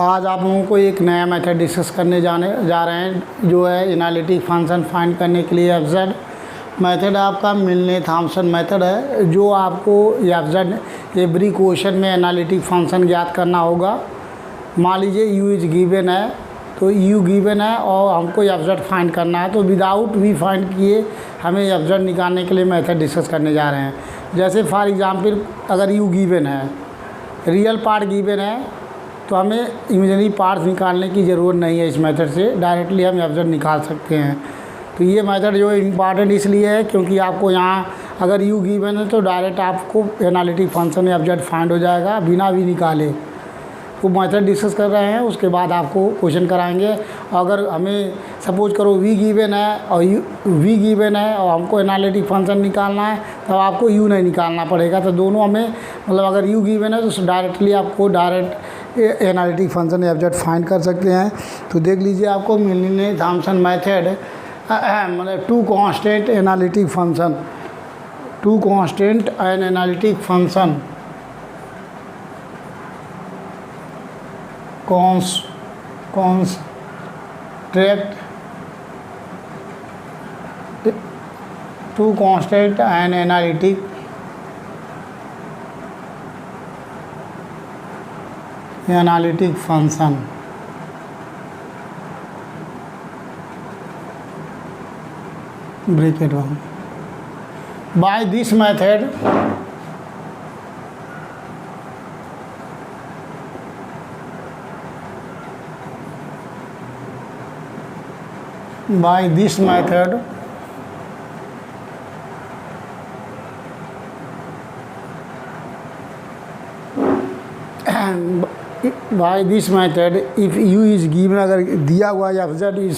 आज आप लोगों को एक नया मेथड डिस्कस करने जा रहे हैं जो है एनालिटिक फंक्शन फाइंड करने के लिए एफजेड मेथड आपका मिलने थॉमसन मेथड है, जो आपको एफजेड एवरी क्वेश्चन में एनालिटिक फंक्शन ज्ञात करना होगा। मान लीजिए यू इज गिवन है, तो यू गिवन है और हमको एफजेड फाइंड करना है, तो विदाउट वी फाइंड किए हमें एफजेड निकालने के लिए मेथड डिस्कस करने जा रहे हैं। जैसे फॉर एग्जांपल अगर यू गिवन है, रियल पार्ट गिवन है, तो हमें इमेजिनरी पार्ट्स निकालने की ज़रूरत नहीं है। इस मेथड से डायरेक्टली हम एफजेड निकाल सकते हैं। तो ये मेथड जो इम्पॉर्टेंट इसलिए है क्योंकि आपको यहाँ अगर यू गिवन है तो डायरेक्ट आपको एनालिटिक फंक्शन में एफजेड फाइंड हो जाएगा बिना भी निकाले। वो मेथड डिस्कस कर रहे हैं, उसके बाद आपको क्वेश्चन कराएंगे। अगर हमें सपोज करो वी गिवन है और वी गिवन है और हमको एनालिटिक फंक्शन निकालना है, तब आपको यू नहीं निकालना पड़ेगा। तो दोनों हमें मतलब अगर यू गिवन है तो डायरेक्टली आपको direct analytic function f z find कर सकते हैं। तो देख लीजिए आपको मिलने थॉमसन मेथड मतलब to constant analytic function, to constant an analytic function construct to constant and analytic function bracket 1 by this method by this method if u is given, अगर दिया हुआ f z is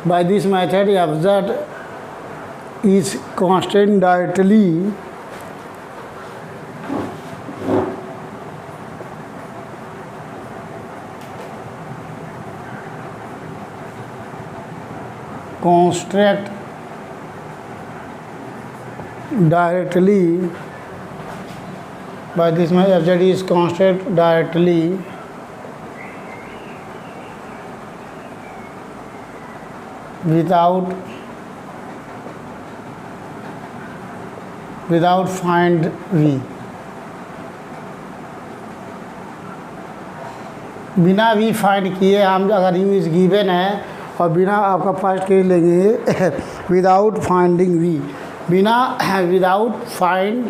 by this method f z is constant directly construct directly by this method fz is construct directly without find v, बिना v find किए हम अगर you is given है और बिना आपका फर्स्ट केस लेंगे विदाउट फाइंडिंग वी, बिना without find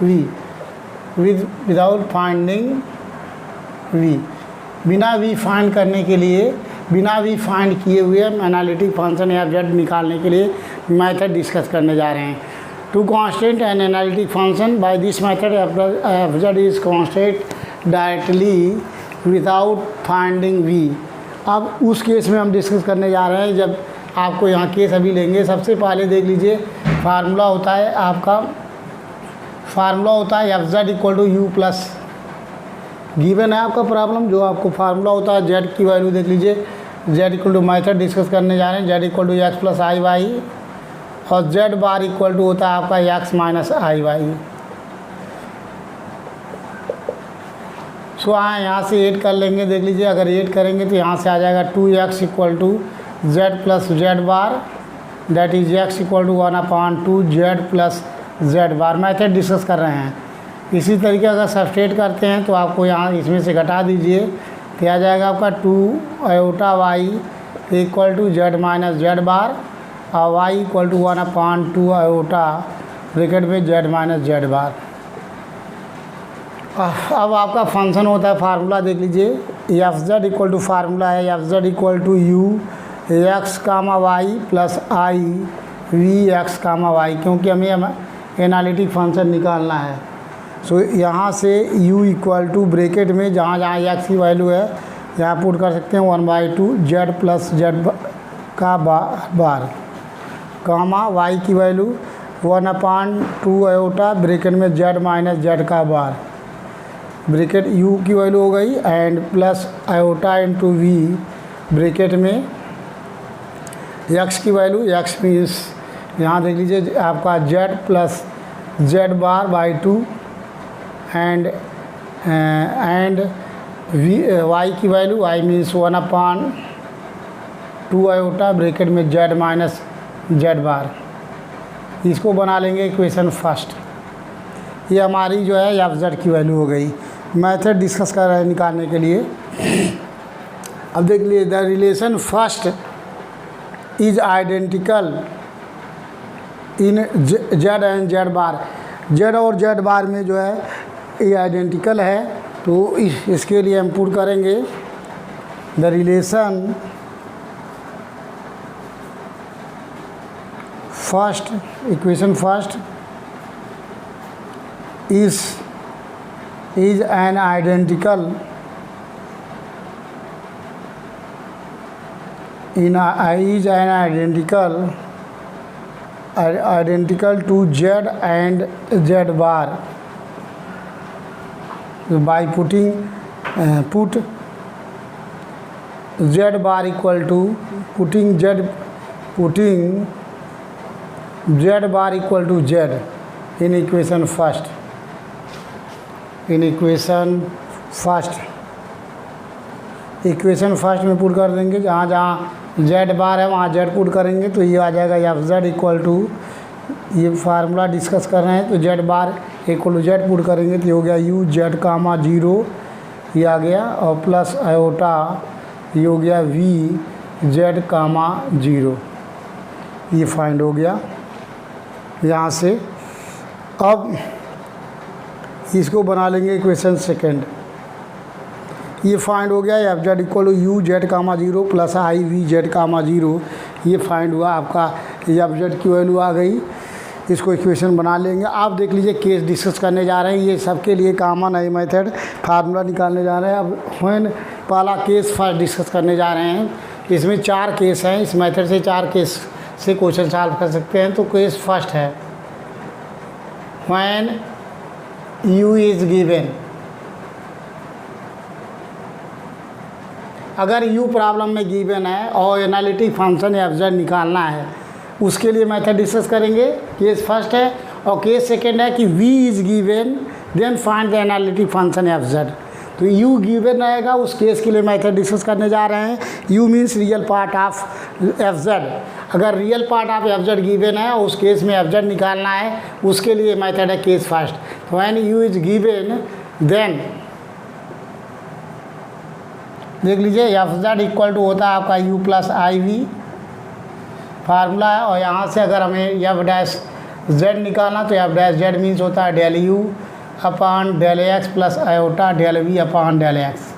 v without finding v, बिना वी फाइंड करने के लिए बिना वी फाइंड किए हुए हम एनालिटिक फंक्शन या एफजेड निकालने के लिए मेथड डिस्कस करने जा रहे हैं। To constant and analytic function by this method f z is constant directly without finding v. अब उस केस में हम डिस्कस करने जा रहे हैं जब आपको यहाँ केस अभी लेंगे। सबसे पहले देख लीजिए फार्मूला होता है आपका, फार्मूला होता है f z equal to u plus, given है आपका प्रॉब्लम जो आपको फार्मूला होता है जेड की वैल्यू देख लीजिए, z equal to method discuss करने जा रहे हैं, z equal to x plus i y और जेड बार इक्वल टू होता है आपका x minus i y. So यहाँ से ऐड कर लेंगे, देख लीजिए अगर ऐड करेंगे तो यहाँ से आ जाएगा 2x equal to z plus z bar that is x equal to 1/2 z plus z bar. Method discuss कर रहे हैं। इसी तरीके अगर सब्सट्रेट करते हैं तो आपको यहाँ इसमें से घटा दीजिए तो आ जाएगा आपका 2 iota y equal to z minus z bar और y equal to 1/2 iota bracket में जेड माइनस जेड बार। अब आपका फंक्शन होता है फार्मूला देख लीजिए, f z equal to formula है f z equal to u x comma y plus i v x comma y, क्योंकि हमें एनालिटिक फंक्शन निकालना है। सो यहाँ से u इक्वल टू ब्रैकेट में जहाँ जहाँ एक्स की वैल्यू है यहाँ पुट कर सकते हैं 1/2 जेड प्लस जेड का बार कामा वाई की वैल्यू 1/2 आयोटा ब्रैकेट में जेड माइनस जेड का बार, ब्रैकेट u की वैल्यू हो गई and plus iota into v bracket में x की वैल्यू, x मीन्स यहाँ देख लीजिए आपका z plus z bar by 2 and y की value y means 1/2 iota bracket में जेड माइनस जेड बार। इसको बना लेंगे इक्वेशन फर्स्ट। ये हमारी जो है एफ जेड की वैल्यू हो गई। मेथड डिस्कस कर रहे हैं निकालने के लिए। अब देख लीजिए, the relation first is identical in Z and Z bar. Z और जेड बार में जो है ये आइडेंटिकल है, तो इसके लिए हम पुट करेंगे the relation first, equation first is an identical in is an identical to z and z bar by putting put z bar equal to putting z bar equal to z in equation first, equation first में put कर देंगे। जहाँ जहाँ Z बार है वहाँ Z put करेंगे, तो ये आ जाएगा एफ जेड इक्वल टू, ये फार्मूला डिस्कस कर रहे हैं तो z bar equal to z put करेंगे तो ये हो गया यू जेड कामा 0, ये आ गया, और प्लस आयोटा ये हो गया वी जेड कामा 0, ये फाइंड हो गया यहाँ से। अब इसको बना लेंगे इक्वेशन सेकेंड। ये फाइंड हो गया f z equal to u z comma 0 plus i v z comma 0, ये फाइंड हुआ आपका एफ जेड की वैल्यू आ गई। इसको इक्वेशन बना लेंगे। आप देख लीजिए, केस डिस्कस करने जा रहे हैं, ये सबके लिए कॉमन है मेथड, फार्मूला निकालने जा रहे हैं। अब व्हेन पहला केस फर्स्ट डिस्कस करने जा रहे हैं, इसमें 4 केस हैं। इस मेथड से 4 केस से क्वेश्चन सॉल्व कर सकते हैं। तो केस फर्स्ट है व्हेन यू इज़ गिवन, अगर u प्रॉब्लम में गिवन है और एनालिटिक फंक्शन एफ जेड निकालना है, उसके लिए मेथड डिस्कस करेंगे। केस फर्स्ट है। और केस सेकेंड है कि v is given then find the analytic function f z. तो u गिवन रहेगा, उस केस के लिए मेथड डिस्कस करने जा रहे हैं। u means real part of f z. अगर real part of f z given है और उस केस में एफ जेड निकालना है, उसके लिए मेथड है केस फर्स्ट। तो when u is given then देख लीजिए एफ जेड इक्वल टू होता है आपका u plus i v formula है। और यहाँ से अगर हमें एफ डैश जेड निकालना तो एफ डैश जेड मीन्स होता है del u upon del x plus iota del v upon del x.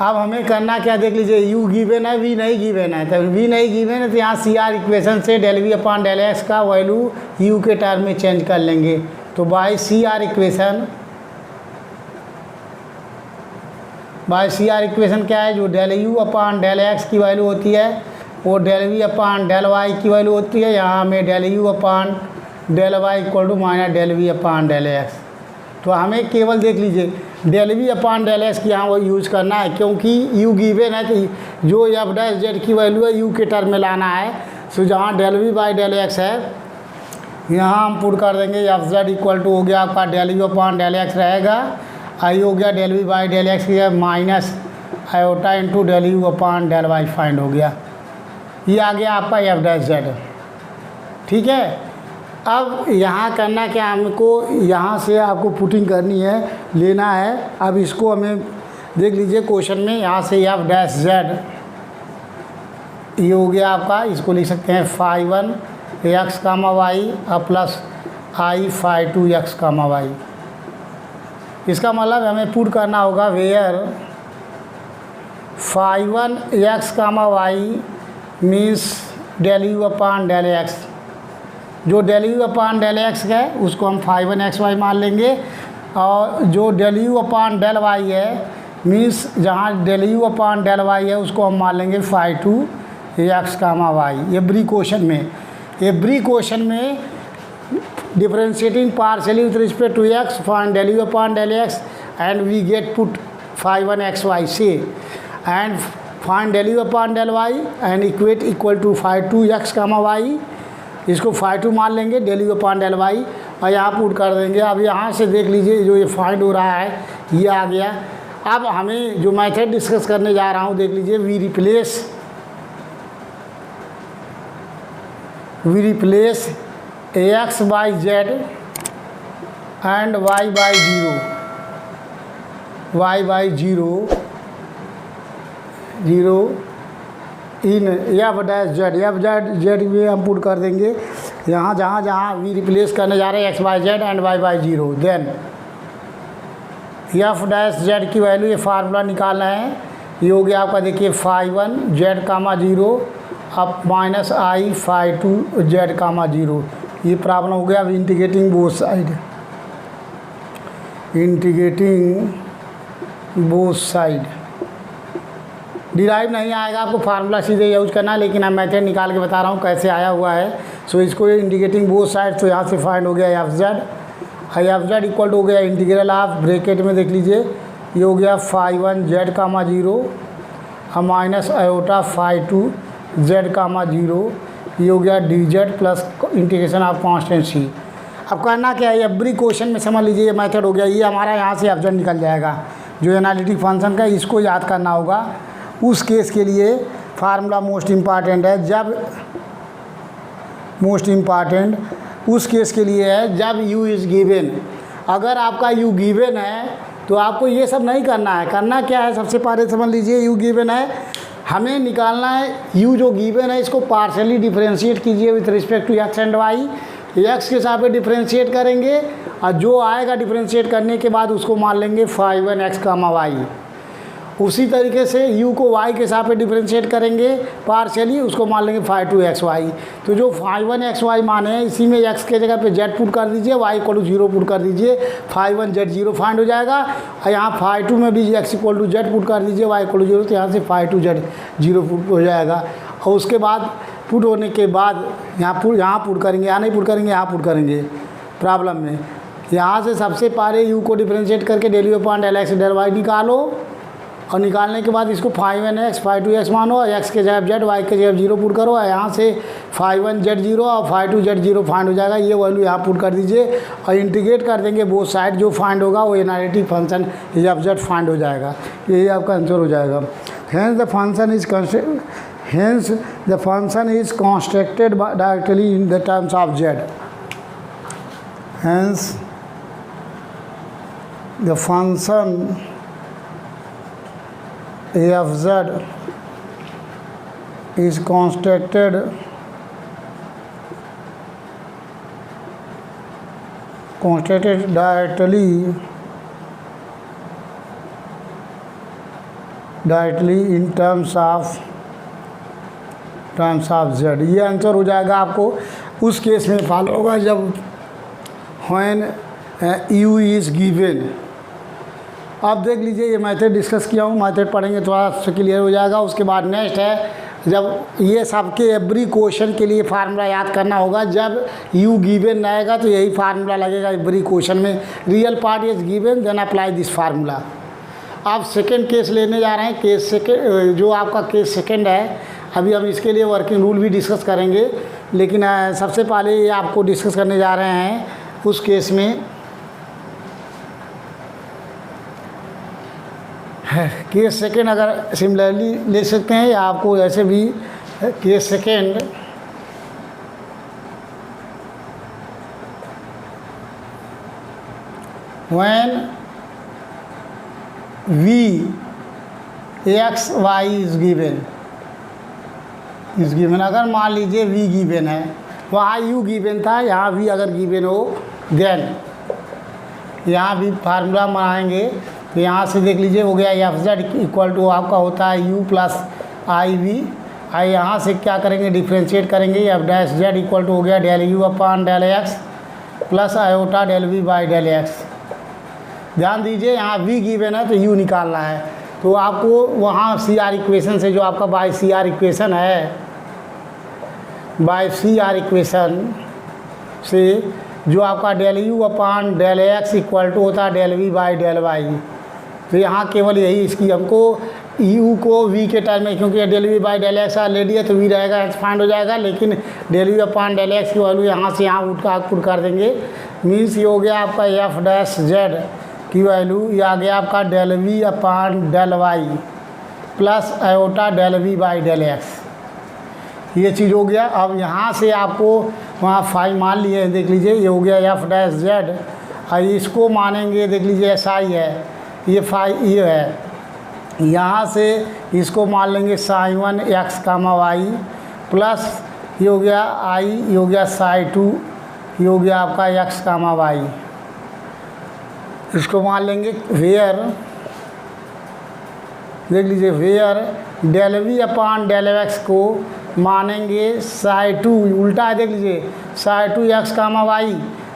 अब हमें करना क्या, देख लीजिए u गिवन है, v नहीं गिवन है। तो v नहीं गिवन है तो यहाँ सी आर इक्वेशन से del v upon del x का वैल्यू u के टर्म में चेंज कर लेंगे। तो बाई सी आर इक्वेशन क्या है, जो del u upon del x की वैल्यू होती है वो del v upon del y की वैल्यू होती है। यहाँ हमें del u upon del y equal to minus del v upon del x. तो हमें केवल देख लीजिए del v upon del x की यहाँ वो यूज़ करना है, क्योंकि u गिवन है कि जो एफ डैश जेड की वैल्यू है u के टर्म में लाना है। सो जहाँ del v by del x है, यहाँ हम पुट कर देंगे एफ जेड इक्वल टू हो गया आपका del u upon del x रहेगा, आई हो गया del v by del x की minus iota into del u upon del y find हो गया। ये आ गया आपका एफ डैश जेड। ठीक है। अब यहाँ करना क्या, हमको यहाँ से आपको पुटिंग करनी है, लेना है। अब इसको हमें देख लीजिए क्वेश्चन में, यहाँ से एफ डैश जेड ये हो गया आपका, इसको लिख सकते हैं फाई 1 एक्स कामा वाई और plus i phi 2 x comma y. इसका मतलब हमें पुट करना होगा where phi 1 x comma y means del u upon del x. जो del u upon del x है उसको हम फाई 1 एक्स वाई मान लेंगे, और जो del u upon del y है मीन्स जहाँ del u upon del y है उसको हम मान लेंगे phi 2 x comma y. Every question में differentiating partially with respect to x, find del u upon del x, and we get put phi 1 xy c, and find del u upon del y and equate equal to phi 2 x, y। इसको phi 2 मान लेंगे, del u upon del y और यहाँ put कर देंगे। अब यहाँ से देख लीजिए जो ये फाइंड हो रहा है ये आ गया। अब हमें जो मेथड डिस्कस करने जा रहा हूँ देख लीजिए, we replace x by z and y by zero in f dash z में हम पुट कर देंगे। यहाँ जहाँ वी रिप्लेस करने जा रहे हैं x by z and y by zero, then f dash z की वैल्यू, ये फार्मूला निकालना है। ये हो गया आपका देखिए फाई 1 जेड कामा जीरो अब minus i phi 2 z comma zero. ये प्रॉब्लम हो गया। अब इंटीग्रेटिंग बोथ साइड डिराइव नहीं आएगा, आपको फार्मूला सीधे यूज करना है, लेकिन मैं मेथड निकाल के बता रहा हूँ कैसे आया हुआ है। सो इसको इंटीग्रेटिंग बोथ साइड, तो यहाँ से फाइंड हो गया एफ जेड इक्वल हो गया इंटीग्रल ऑफ, ब्रैकेट में देख लीजिए ये हो गया फाई 1 जेड कामा जीरो अब minus iota phi 2 z comma zero, ये हो गया d z plus integration of constant c. अब करना क्या है, एवरी क्वेश्चन में समझ लीजिए ये मेथड हो गया। ये हमारा यहाँ से एफ जेड निकल जाएगा जो एनालिटिक फंक्शन का, इसको याद करना होगा। उस केस के लिए फार्मूला मोस्ट इम्पॉर्टेंट है, उस केस के लिए है जब u इज़ गिवन। अगर आपका u गिवन है तो आपको ये सब नहीं करना है। करना क्या है, सबसे पहले समझ लीजिए u गिवन है, हमें निकालना है u जो गिवन है इसको पार्शियली डिफरेंशिएट कीजिए with respect to x and y. X के साथ डिफरेंशिएट करेंगे और जो आएगा डिफरेंशिएट करने के बाद उसको मान लेंगे फाई 1 एक्स कामा वाई। उसी तरीके से u को y के साथ डिफरेंशिएट करेंगे पार्शियली, उसको मान लेंगे फाई 2 एक्स वाई। तो जो फाई 1 एक्स वाई माने हैं इसी में x के जगह पे z पुट कर दीजिए, y इक्वल टू 0 पुट कर दीजिए, फाई 1 z 0 फाइंड हो जाएगा। और यहाँ फाई 2 में भी x equal to z put कर दीजिए, y इक्वल टू 0, तो यहाँ से फाई 2 z 0 पुट हो जाएगा। और उसके बाद पुट होने के बाद यहाँ पुट करेंगे, यहाँ नहीं पुट करेंगे, यहाँ पुट करेंगे प्रॉब्लम में। यहाँ से सबसे पहले u को डिफरेंशिएट करके del u upon del x del y निकालो, और निकालने के बाद इसको फाई 1 एक्स फाई 2 एक्स मानो, एक्स के जगह जेड वाई के जगह 0 पुट करो, और यहाँ से फाई 1 जेड 0 और फाई 2 जेड 0 फाइंड हो जाएगा। ये वैल्यू यहाँ पुट कर दीजिए और इंटीग्रेट कर देंगे बोथ साइड, जो फाइंड होगा वो analytic function f Z find हो जाएगा। यही आपका आंसर हो जाएगा। Hence the function is constructed directly in the terms of Z. Hence the function f Z is constructed directly in terms of z। ये आंसर हो जाएगा आपको। उस केस में फॉलो होगा जब when u is given। अब देख लीजिए ये मेथड डिस्कस किया हूँ, मेथड पढ़ेंगे थोड़ा सा क्लियर हो जाएगा। उसके बाद नेक्स्ट है जब ये सबके एवरी क्वेश्चन के लिए फार्मूला याद करना होगा। जब u गिवन आएगा तो यही फार्मूला लगेगा एवरी क्वेश्चन में, real part is given then apply this formula. आप सेकंड केस लेने जा रहे हैं, केस सेकंड जो आपका केस सेकंड है, अभी हम इसके लिए वर्किंग रूल भी डिस्कस करेंगे, लेकिन सबसे पहले ये आपको डिस्कस करने जा रहे हैं उस केस में केस सेकेंड। अगर सिमिलरली ले सकते हैं या आपको ऐसे भी case second when v x y is given. अगर मान लीजिए v गिवन है, वहाँ u गिवन था, यहाँ v अगर गिवन हो देन यहाँ भी फार्मूला बनाएंगे। तो यहाँ से देख लीजिए हो गया एफ जेड इक्वल टू आपका होता है u प्लस आई वी। आई यहाँ से क्या करेंगे डिफ्रेंशिएट करेंगे, f dash z equal to हो गया del u upon del x plus iota del v by del x. ध्यान दीजिए यहाँ v गिवन है तो u निकालना है, तो आपको वहाँ सी आर इक्वेशन से जो आपका बाई सी आर इक्वेशन है, बाई सी आर इक्वेशन से जो आपका del u upon del x equal to होता है del v by del y. तो यहाँ केवल यही इसकी हमको यू को वी के टर्म में, क्योंकि del v by del x already है तो वी रहेगा, एक्स फाइंड हो जाएगा, लेकिन del v upon del x की वैल्यू यहाँ से यहाँ पुट कर देंगे। मीन्स ये हो गया आपका एफ डैश जेड की वैल्यू, ये आ गया आपका del v upon del y plus iota del v by del x, ये चीज़ हो गया। अब यहाँ से आपको वहाँ फाई मान लिए हैं, देख लीजिए ये हो गया एफ डैश जेड, और इसको मानेंगे देख लीजिए एस आई है, ये फाई ये है, यहाँ से इसको मान लेंगे Sai 1 x comma y plus ये हो गया आई, ये हो गया साई 2, ये हो गया आपका एक्स कामा वाई, इसको मान लेंगे वेयर, देख लीजिए where del v upon del x को मानेंगे साई 2, उल्टा है देख लीजिए psi 2 x comma y,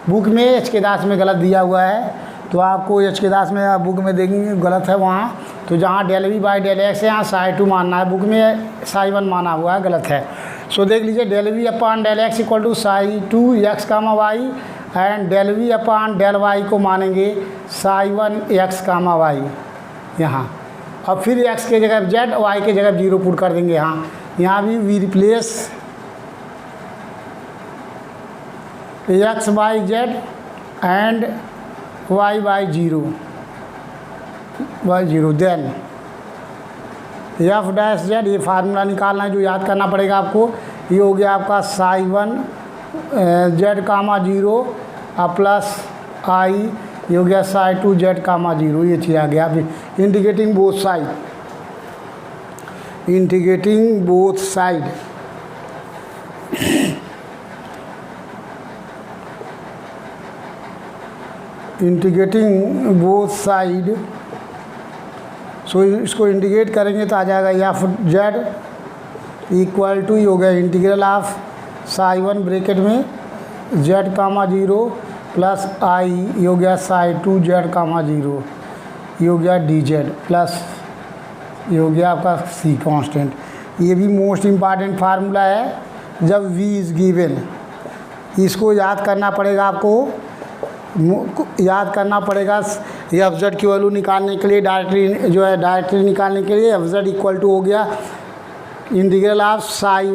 book में एच के दास में गलत दिया हुआ है, तो आपको एच के दास में आप बुक में देखेंगे गलत है वहाँ, तो जहाँ del v by del x है यहाँ साई 2 मानना है, बुक में साई 1 माना हुआ है, गलत है। सो देख लीजिए del v upon del x equal to psi 2 x comma y and del v upon del y को मानेंगे साई 1 एक्स कामा वाई यहाँ। अब फिर एक्स के जगह जेड, वाई के जगह 0 पुट कर देंगे यहाँ भी we replace x by z and y by 0 then f dash z, ये फार्मूला निकालना है जो याद करना पड़ेगा आपको, ये हो गया आपका साई 1 जेड कामा 0 प्लस आई, ये हो गया साई 2 जेड कामा 0, ये चीज़ आ गया। अभी integrating both side, integrating both side integrating both side, so इसको इंटीग्रेट करेंगे तो आ जाएगा एफ जेड इक्वल टू, ये हो गया इंटीग्रल ऑफ साई 1 ब्रैकेट में जेड कामा 0 प्लस आई, ये हो गया साई 2 जेड कामा 0, ये हो गया डी जेड प्लस ये हो गया आपका सी कांस्टेंट। ये भी मोस्ट इम्पॉर्टेंट फार्मूला है जब v इज़ गिवन, इसको याद करना पड़ेगा आपको, याद करना पड़ेगा एफ जेड की वैल्यू निकालने के लिए, डायरेक्टली जो है डायरेक्टली निकालने के लिए एफ जेड इक्वल टू हो गया integral of psi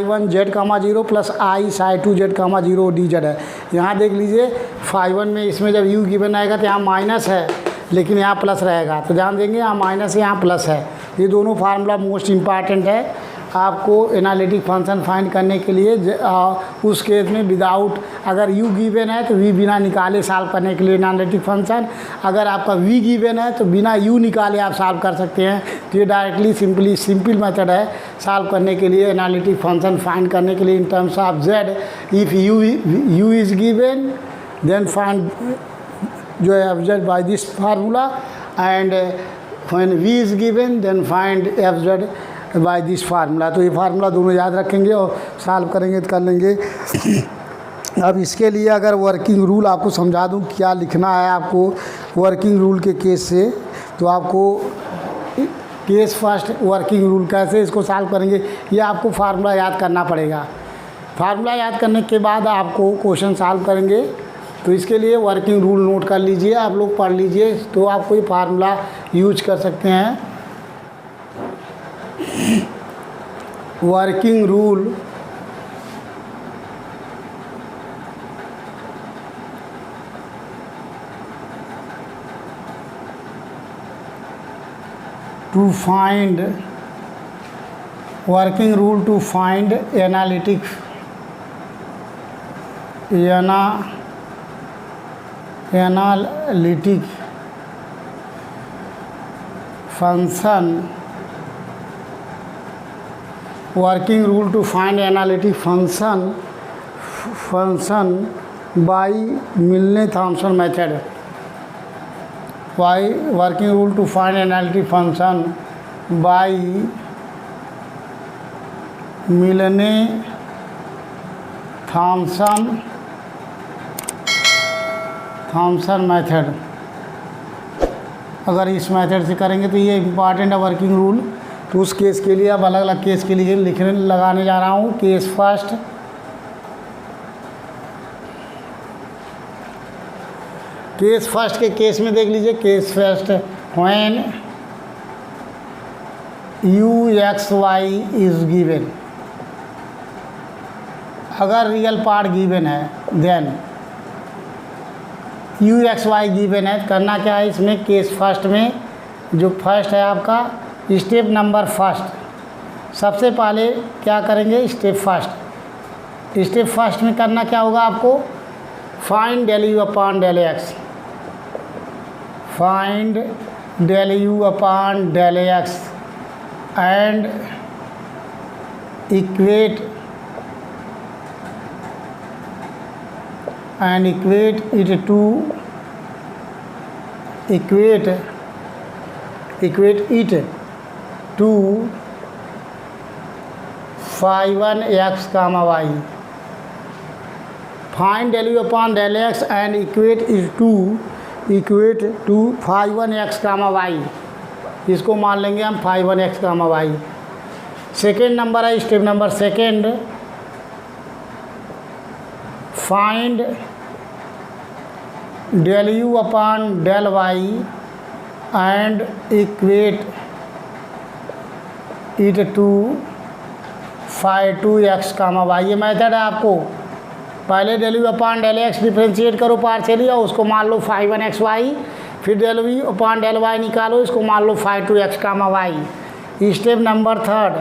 1 z comma 0 plus i psi 2 z comma 0 d z है। यहाँ देख लीजिए फाई 1 में इसमें जब यू गिवन आएगा तो यहाँ माइनस है लेकिन यहाँ प्लस रहेगा, तो ध्यान देंगे यहाँ माइनस है यहाँ प्लस है, ये दोनों फार्मूला मोस्ट इम्पॉर्टेंट है आपको एनालिटिक फंक्शन फाइंड करने के लिए। उस केस में विदाउट, अगर यू गिवन है तो वी बिना निकाले सॉल्व करने के लिए एनालिटिक फंक्शन, अगर आपका वी गिवन है तो बिना यू निकाले आप सॉल्व कर सकते हैं। तो ये डायरेक्टली सिंपल मेथड है सॉल्व करने के लिए, एनालिटिक फंक्शन फाइंड करने के लिए in terms of z. If u is given then find जो है f z by this formula and when v is given then find f z by this formula. तो ये फार्मूला दोनों याद रखेंगे और सॉल्व करेंगे तो कर लेंगे। अब इसके लिए अगर वर्किंग रूल आपको समझा दूं क्या लिखना है आपको वर्किंग रूल के केस से, तो आपको केस फर्स्ट वर्किंग रूल कैसे इसको सॉल्व करेंगे ये आपको फार्मूला याद करना पड़ेगा। फार्मूला याद करने के बाद आपको क्वेश्चन सॉल्व करेंगे। तो इसके लिए वर्किंग रूल नोट कर लीजिए, आप लोग पढ़ लीजिए तो आप कोई फार्मूला यूज कर सकते हैं। Working rule to find, working rule to find analytic function, working rule to find analytic function by Milne Thomson method. By working rule to find analytic function by Milne Thomson method. अगर इस method से करेंगे तो ये important है working rule. तो उस case के लिए अब अलग अलग केस के लिए लगाने जा रहा हूँ। केस फर्स्ट, के केस में देख लीजिए case first, when u x y is given, अगर रियल पार्ट गिवन है then u x y given है, करना क्या है इसमें, केस फर्स्ट में जो फर्स्ट है आपका स्टेप नंबर फर्स्ट, सबसे पहले क्या करेंगे, स्टेप फर्स्ट में करना क्या होगा आपको, find del u upon del x, find del u upon del x and equate it to equate it to phi 1 x comma y, find del u upon del x and equate to phi 1 x comma y, इसको मान लेंगे हम phi 1 x comma y। Second number है step number second, find del u upon del y and equate it to phi 2 x comma y। ये method है आपको, पहले del u upon del x differentiate करो पार्शियली और उसको मान लो phi 1 x y, फिर del u upon del y निकालो, इसको मान लो phi 2 x comma y। Step number third,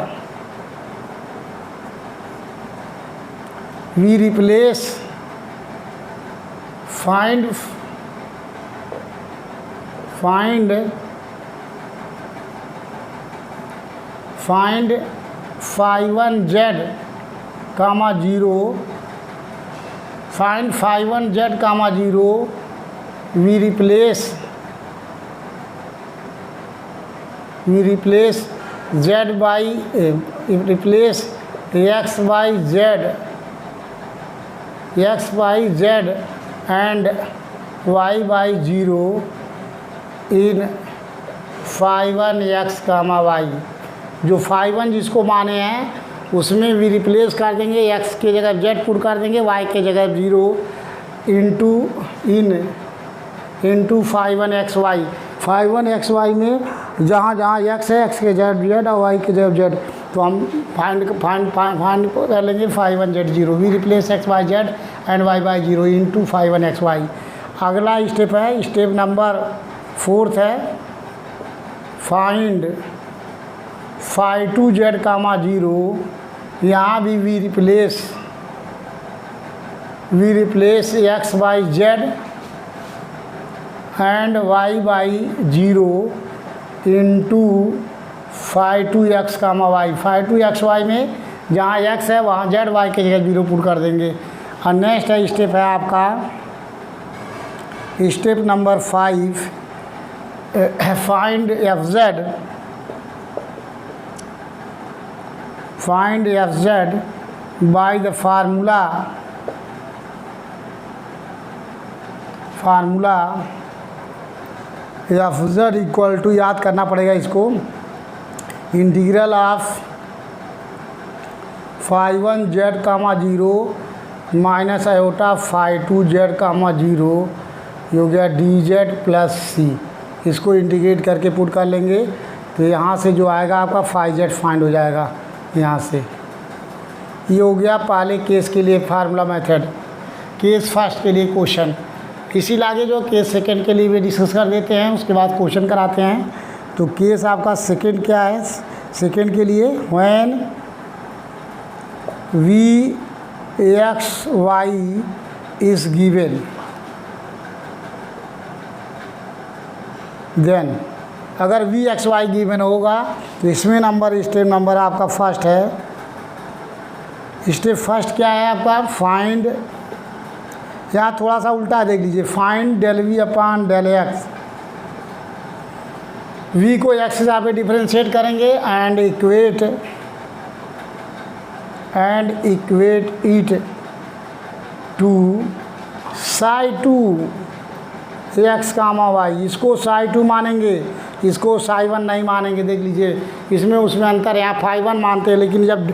we replace find phi 1 z comma 0, find phi 1 z comma 0, we replace z by replace x by z and y by 0 in phi 1 x comma y। जो phi 1 जिसको माने हैं उसमें भी replace कर देंगे, x के जगह z पुट कर देंगे, y के जगह 0 into phi 1 x y। phi 1 x y में जहाँ x है, x के जगह z और y के जगह z, तो हम फाइंड कर लेंगे phi 1 z 0, we replace x y z and y by 0 into phi 1 x y। अगला स्टेप है, स्टेप नंबर फोर्थ है, फाइंड phi 2 z comma 0, यहाँ भी we replace x by z and y by 0 into phi 2 x comma y। phi 2 x y में जहाँ x है वहाँ z, y के जगह 0 पुट कर देंगे। और नेक्स्ट है स्टेप है आपका step number 5, find f z by the formula f z equal to, याद करना पड़ेगा इसको, integral of phi 1 z comma 0 minus iota phi 2 z comma 0 हो गया डी जेड प्लस सी। इसको इंटीग्रेट करके पुट कर लेंगे तो यहाँ से जो आएगा आपका phi z फाइंड हो जाएगा यहाँ से। ये हो गया पहले केस के लिए फार्मूला मेथड, केस फर्स्ट के लिए क्वेश्चन। इसी लागे जो केस सेकंड के लिए भी डिस्कस कर देते हैं, उसके बाद क्वेश्चन कराते हैं। तो केस आपका सेकंड क्या है, सेकंड के लिए when v x y is given then, अगर वी एक्स वाई गिवन होगा तो इसमें स्टेप नंबर आपका फर्स्ट है। स्टेप फर्स्ट क्या है आपका, फाइंड, यहाँ थोड़ा सा उल्टा देख लीजिए, find del v upon del x. V को एक्स से यहाँ पे डिफ्रेंशिएट करेंगे and equate it to psi 2 x comma y. इसको साई 2 मानेंगे, इसको साई 1 नहीं मानेंगे। देख लीजिए इसमें उसमें अंतर, यहाँ phi 1 मानते हैं, लेकिन जब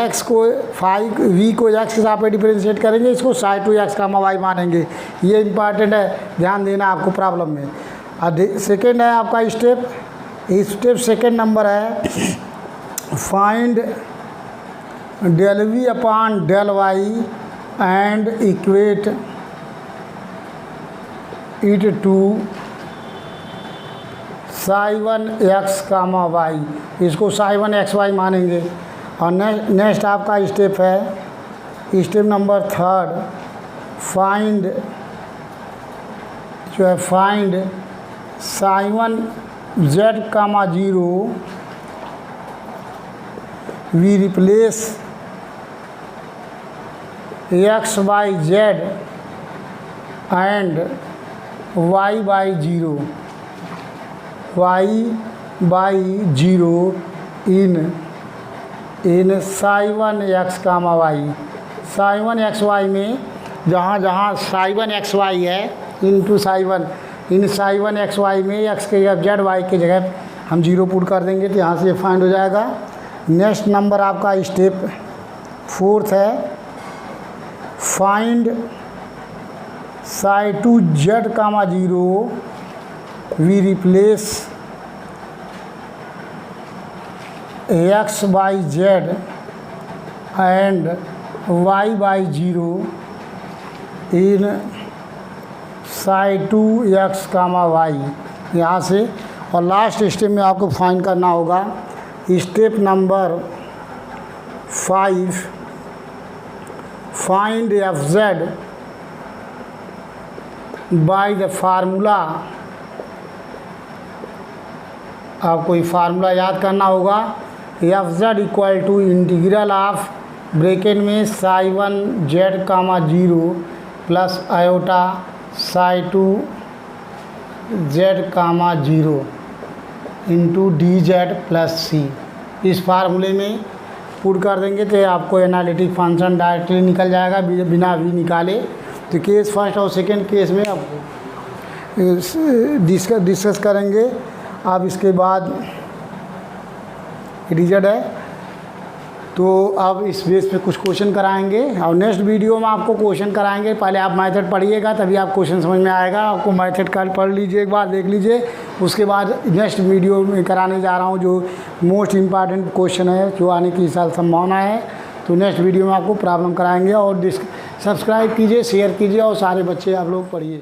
एक्स को वी को एक्स के साथ पे डिफ्रेंशिएट करेंगे, इसको साई 2 एक्स कामा वाई मानेंगे। ये इंपॉर्टेंट है, ध्यान देना आपको प्रॉब्लम में। सेकेंड है आपका स्टेप, स्टेप सेकेंड नंबर है find del v upon del y and equate it to psi1 x comma y, इसको psi1 xy मानेंगे। और नेक्स्ट आपका स्टेप है स्टेप नंबर थर्ड फाइंड जो है find psi1 z comma 0 we replace x by z and y by 0 in psi1 x comma y। psi1 xy में जहाँ जहाँ psi1 xy है into psi1, in psi1 xy में x के जगह z y के जगह हम 0 पुट कर देंगे तो यहाँ से ये फाइंड हो जाएगा। नेक्स्ट नंबर आपका स्टेप फोर्थ है find psi2 z comma 0 we replace x by z and y by 0 in psi2 x comma y। यहाँ से और लास्ट स्टेप में आपको फाइंड करना होगा step number 5 find fz by the formula. आपको ये फार्मूला याद करना होगा fz equal to integral of bracket में psi1 z comma 0 plus iota psi2 z comma 0 into dz plus c। इस फार्मूले में पुट कर देंगे तो आपको एनालिटिक फंक्शन डायरेक्टली निकल जाएगा बिना भी निकाले। तो केस फर्स्ट और सेकंड केस में आपको डिस्कस करेंगे। अब इसके बाद रिजल्ट है तो अब इस बेस पे कुछ क्वेश्चन कराएंगे और नेक्स्ट वीडियो में आपको क्वेश्चन कराएंगे। पहले आप मेथड पढ़िएगा तभी आप क्वेश्चन समझ में आएगा। आपको मेथड कल पढ़ लीजिए, एक बार देख लीजिए, उसके बाद नेक्स्ट वीडियो में कराने जा रहा हूँ जो मोस्ट इम्पॉर्टेंट क्वेश्चन है जो आने की साल संभावना है। तो नेक्स्ट वीडियो में आपको प्रॉब्लम कराएंगे और सब्सक्राइब कीजिए, शेयर कीजिए और सारे बच्चे आप लोग पढ़िए।